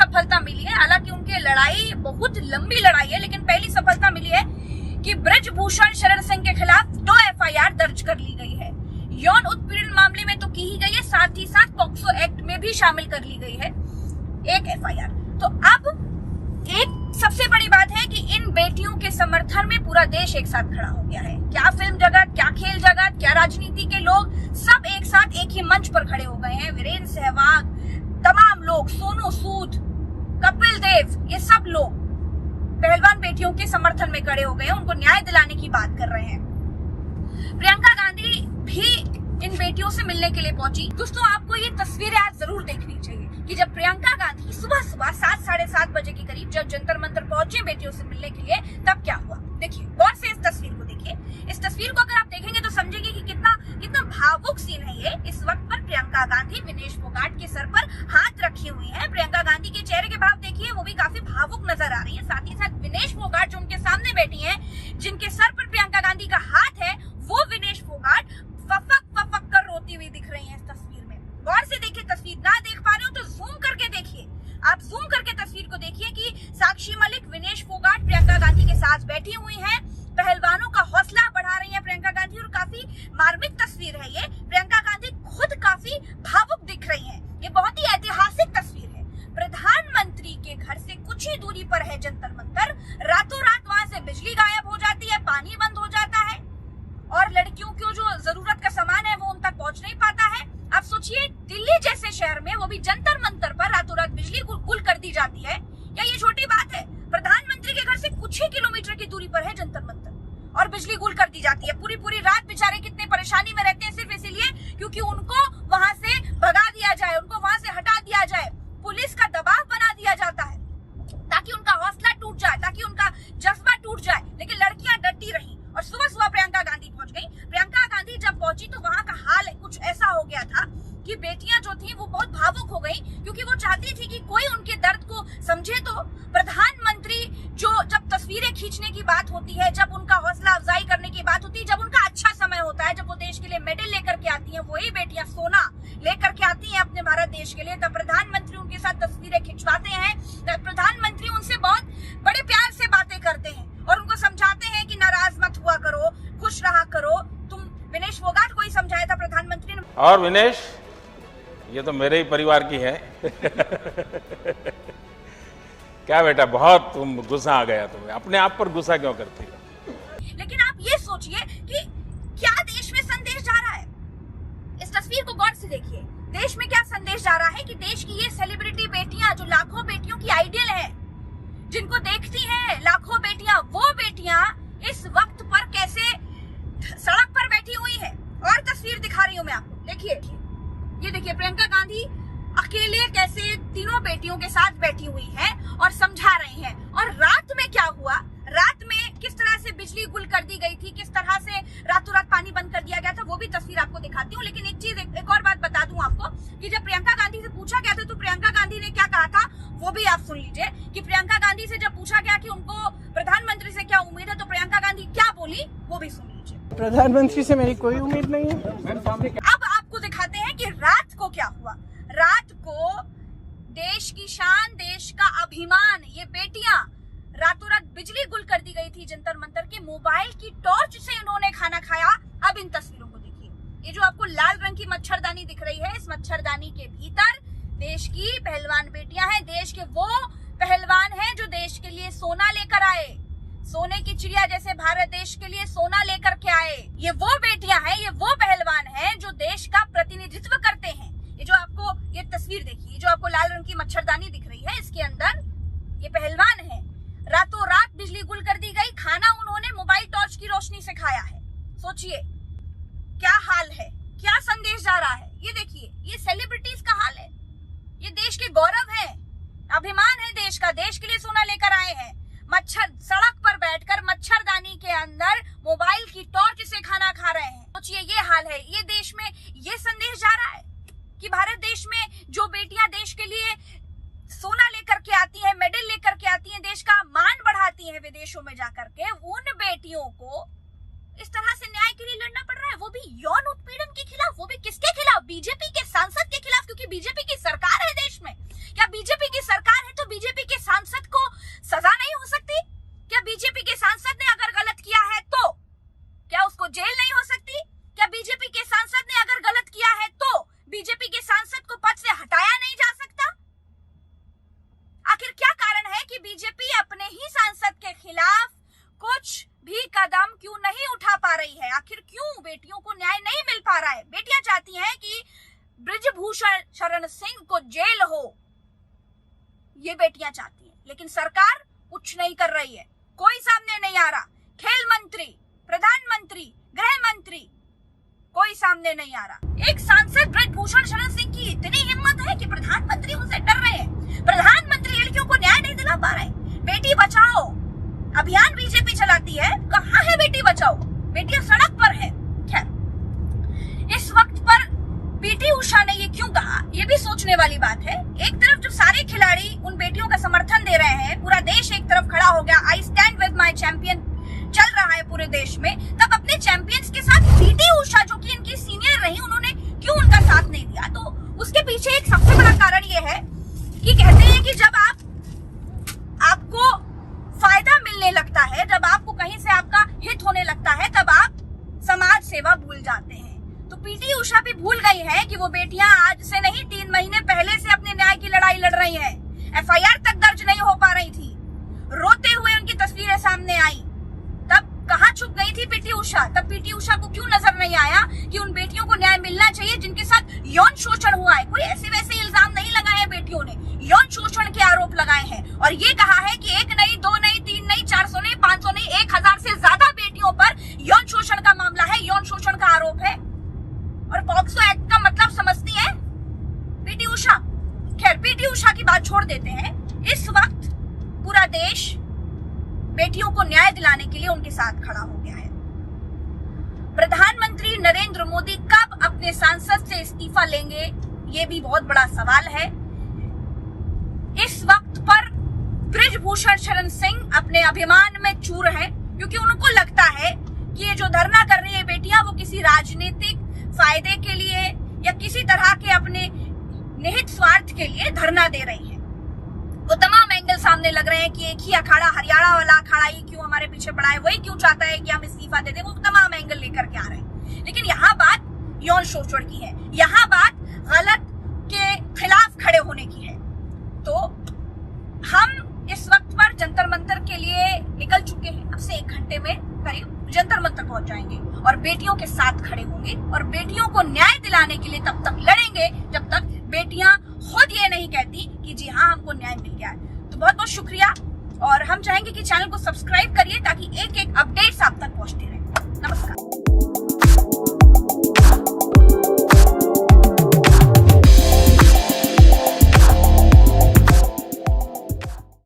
सफलता मिली है, हालांकि उनकी लड़ाई बहुत लंबी लड़ाई है, लेकिन पहली सफलता मिली है कि ब्रजभूषण शरण सिंह के खिलाफ 2 FIR दर्ज कर ली गई है। यौन उत्पीड़न मामले में तो की ही गई है, साथ ही साथ पॉक्सो एक्ट में भी शामिल कर ली गई है 1 FIR। तो अब एक सबसे बड़ी बात है कि इन बेटियों के समर्थन में पूरा देश एक साथ खड़ा हो गया है। क्या फिल्म जगत, क्या खेल जगत, क्या राजनीति के लोग, सब एक साथ एक ही मंच पर खड़े हो गए हैं। वीरेंद्र सहवाग, तमाम लोग, सोनू सूद, कपिल देव, ये सब लोग पहलवान बेटियों के समर्थन में खड़े हो गए हैं, उनको न्याय दिलाने की बात कर रहे हैं। प्रियंका गांधी भी इन बेटियों से मिलने के लिए पहुंची। दोस्तों, आपको ये तस्वीरें आज जरूर देखनी चाहिए कि जब प्रियंका गांधी सुबह 7-7:30 बजे के करीब जब जंतर मंतर पहुंचे बेटियों से मिलने के लिए, तब क्या हुआ देखिए, गौर से इस तस्वीर को देखिए। इस तस्वीर को अगर आप देखेंगे तो समझेंगे कि कितना भावुक सीन है ये। इस वक्त पर प्रियंका गांधी विनेश फोगाट के सर पर हाथ रखी हुई है। प्रियंका गांधी के चेहरे के भाव देखिए, वो भी काफी भावुक नजर आ रही है। साथ ही साथ विनेश फोगाट जो उनके सामने बैठी है, जिनके सर पर प्रियंका गांधी का हाथ है, वो विनेश फोगाट फफक कर रोती हुई दिख रही है इस तस्वीर में। गौर से देखिए तस्वीर, ना देख पा रहे हो तो जूम करके देखिए। आप जूम करके तस्वीर को देखिए कि साक्षी मलिक, विनेश फोगाट प्रियंका गांधी के साथ बैठी हुई हैं। पहलवानों का हौसला बढ़ा रही है प्रियंका गांधी, और काफी मार्मिक तस्वीर है ये। प्रियंका गांधी खुद काफी भावुक दिख रही हैं। ये बहुत ही ऐतिहासिक तस्वीर है। प्रधानमंत्री के घर से कुछ ही दूरी पर है जंतर मंतर। रातों रात वहां से बिजली गायब हो जाती है, पानी बंद हो जाता है, और लड़कियों को जो जरूरत का सामान है वो उन तक पहुंच नहीं पाता है। आप सोचिए, दिल्ली जैसे शहर में, वो भी जंतर मंतर पर रातों रात बिजली गुल कर दी जाती है। क्या ये छोटी बात है? प्रधानमंत्री के घर से कुछ ही किलोमीटर की दूरी पर है जंतर मंतर, और बिजली गुल कर दी जाती है। पूरी रात बेचारे कितने परेशानी में रहते हैं, सिर्फ इसीलिए क्योंकि उनको वहां से भगा दिया जाए, उनको वहां से हटा दिया जाए, पुलिस का दबाव बना दिया जाता है ताकि उनका हौसला टूट जाए, ताकि उनका जज्बा टूट जाए। लेकिन लड़कियां डटी रही, और सुबह प्रियंका गांधी पहुंच गई। प्रियंका गांधी जब पहुंची तो वहां का हाल कुछ ऐसा हो गया था कि बेटियां जो थी वो बहुत भावुक हो गई, क्योंकि वो चाहती थी कि कोई उनके दर्द को समझे। तो प्रधानमंत्री जो जब तस्वीरें खींचने की बात होती है, जब उनका हौसला अफजाई करने की बात होती है, जब उनका अच्छा समय होता है, जब वो देश के लिए मेडल लेकर के आती हैं, वही बेटियां सोना लेकर के आती हैं अपने भारत देश के लिए, तब प्रधानमंत्री उनके साथ तस्वीरें खिंचवाते हैं। तब प्रधानमंत्री उनसे बहुत बड़े प्यार से बातें करते हैं और उनको समझाते हैं कि नाराज मत हुआ करो, खुश रहा करो। तुम विनेश फोगाट को ही समझाया था प्रधानमंत्री ने। और विनेश, ये तो मेरे ही परिवार की है। क्या बेटा, बहुत तुम गुस्सा आ गया, तुम्हें अपने आप पर गुस्सा क्यों करती हो? लेकिन आप ये सोचिए कि क्या देश में संदेश जा रहा है। इस तस्वीर को गौर से देखिए, देश में क्या संदेश जा रहा है कि देश की ये सेलिब्रिटी बेटियां, जो लाखों बेटियों की आइडियल है, जिनको देखती हैं लाखों बेटियां, वो बेटियां इस वक्त पर कैसे सड़क पर बैठी हुई है। और तस्वीर दिखा रही हूँ मैं आपको, देखिए ये देखिए, प्रियंका गांधी अकेले कैसे तीनों बेटियों के साथ बैठी हुई है और समझा रही है। और रात में क्या हुआ, रात में किस तरह से बिजली गुल कर दी गई थी, किस तरह से रातों रात पानी बंद कर दिया गया था, वो भी तस्वीर आपको दिखाती हूँ। लेकिन एक चीज, एक और बात बता दूं आपको कि जब प्रियंका गांधी से पूछा गया था तो प्रियंका गांधी ने क्या कहा था, वो भी आप सुन लीजिए। कि प्रियंका गांधी से जब पूछा गया कि उनको प्रधानमंत्री से क्या उम्मीद है, तो प्रियंका गांधी क्या बोली, वो भी सुन लीजिए। प्रधानमंत्री से मेरी कोई उम्मीद नहीं है। अब आपको दिखाते हैं कि रात को क्या हुआ। रात को देश की शान, देश का अभिमान, ये बेटियां रातों रात बिजली गुल कर दी गई थी जंतर मंतर के, मोबाइल की टॉर्च से उन्होंने खाना खाया। अब इन तस्वीरों को देखिए, ये जो आपको लाल रंग की मच्छरदानी दिख रही है, इस मच्छरदानी के भीतर देश की पहलवान बेटियां हैं। देश के वो पहलवान हैं जो देश के लिए सोना लेकर आए, सोने की चिड़िया जैसे भारत देश के लिए सोना लेकर के आए। ये वो बेटियां हैं, ये वो पहलवान हैं जो देश का प्रतिनिधित्व करते हैं। ये जो आपको ये तस्वीर देखिए, जो आपको लाल रंग की मच्छरदानी दिख रही है, इसके अंदर ये पहलवान है। रातों रात बिजली गुल कर दी गई, खाना उन्होंने मोबाइल टॉर्च की रोशनी से खाया है। सोचिए क्या हाल है, क्या संदेश जा रहा है। ये देखिए, ये सेलिब्रिटीज का हाल है। ये देश के गौरव है, अभिमान है देश का, देश के लिए सोना लेकर आए हैं। मच्छर सड़क पर बैठकर मच्छरदानी के अंदर मोबाइल की टॉर्च से खाना खा रहे हैं। सोचिए ये हाल है। ये देश में ये संदेश जा रहा है कि भारत देश में जो बेटियां देश के लिए सोना लेकर के आती हैं, मेडल लेकर के आती हैं, देश का मान बढ़ाती हैं विदेशों में जाकर के, उन बेटियों को इस तरह से न्याय के लिए लड़ना पड़ रहा है, वो भी यौन उत्पीड़न के खिलाफ। वो भी किसके खिलाफ? बीजेपी के सांसद के खिलाफ, क्योंकि बीजेपी की सरकार है देश में। क्या बीजेपी की सरकार है तो रही है? आखिर क्यों बेटियों को न्याय नहीं मिल पा रहा है? बेटियां चाहती हैं कि बृजभूषण शरण सिंह को जेल हो, ये बेटियां चाहती हैं, लेकिन सरकार कुछ नहीं कर रही है, कोई सामने नहीं आ रहा। खेल मंत्री, प्रधानमंत्री, गृह मंत्री, कोई सामने नहीं आ रहा। एक सांसद बृजभूषण शरण सिंह की इतनी हिम्मत है कि प्रधानमंत्री उनसे डर रहे हैं। प्रधानमंत्री लड़कियों को न्याय नहीं दिला पा रहे। बेटी बचाओ अभियान बीजेपी चलाती है, कहाँ है बेटी बचाओ? बेटियां सड़क पर है। खैर, इस वक्त पर पीटी उषा ने ये क्यों कहा, ये भी सोचने वाली बात है। एक तरफ जब सारे खिलाड़ी उन बेटियों का समर्थन दे रहे हैं, पूरा देश एक तरफ खड़ा हो गया, I stand with my champion चल रहा है पूरे देश में, तब अपने चैंपियंस के साथ पीटी उषा जो कि इनकी सीनियर रही, उन्होंने क्यों उनका साथ नहीं दिया? तो उसके पीछे एक सबसे बड़ा कारण ये है कि कहते हैं कि जब आपको फायदा मिलने लगता है, जब आपको कहीं से आपका हित होने लगता है, तब आप समाज सेवा भूल जाते हैं। तो पीटी उषा भी भूल गई है कि वो बेटियां आज से नहीं 3 महीने पहले से अपने न्याय की लड़ाई लड़ रही हैं। एफआईआर तक दर्ज नहीं हो पा रही थी, रोते हुए उनकी तस्वीरें सामने आई। तब कहाँ छुप गई थी पीटी उषा? तब पीटी उषा को क्यों नजर नहीं आया कि उन बेटियों को न्याय मिलना चाहिए जिनके साथ यौन शोषण हुआ है? कोई ऐसे वैसे इल्जाम नहीं लगाए हैं बेटियों ने, यौन शोषण के आरोप लगाए हैं और ये कहा है कि 1 नहीं, 2 नहीं, 3 नहीं, 400 नहीं, 500 नहीं, 1000 से ज्यादा बेटियों पर यौन शोषण का मामला है, यौन शोषण का आरोप है। और पॉक्सो एक्ट का मतलब समझती है पीटी उषा? खैर, पीटी उषा की बात छोड़ देते हैं। इस वक्त पूरा देश बेटियों को न्याय दिलाने के लिए उनके साथ खड़ा हो गया है। प्रधानमंत्री नरेंद्र मोदी कब अपने सांसद से इस्तीफा लेंगे, ये भी बहुत बड़ा सवाल है। इस वक्त पर बृजभूषण शरण सिंह अपने अभिमान में चूर हैं, क्योंकि उनको लगता है कि ये जो धरना कर रही है बेटियां, वो किसी राजनीतिक फायदे के लिए या किसी तरह के अपने निहित स्वार्थ के लिए धरना दे रही है। वो तमाम एंगल सामने लग रहे हैं कि एक ही अखाड़ा, हरियाणा वाला अखाड़ा ही क्यों हमारे पीछे पड़ा है, वही क्यों चाहता है कि हम इस्तीफा दे दें, वो तमाम एंगल लेकर के आ रहे हैं। लेकिन यहाँ बात यौन शोषण की है, यहाँ बात गलत के खिलाफ खड़े होने की है। तो हम इस वक्त पर जंतर मंतर के लिए निकल चुके हैं। अब से 1 घंटे में करीब जंतर मंतर पहुंच जाएंगे और बेटियों के साथ खड़े होंगे और बेटियों को न्याय दिलाने के लिए तब तक लड़ेंगे जब तक बेटियां खुद ये नहीं कहती कि जी हाँ, हमको न्याय मिल गया है। तो बहुत बहुत शुक्रिया और हम चाहेंगे कि चैनल को सब्सक्राइब करिए ताकि एक एक अपडेट्स आप तक पहुंचती रहे। नमस्कार।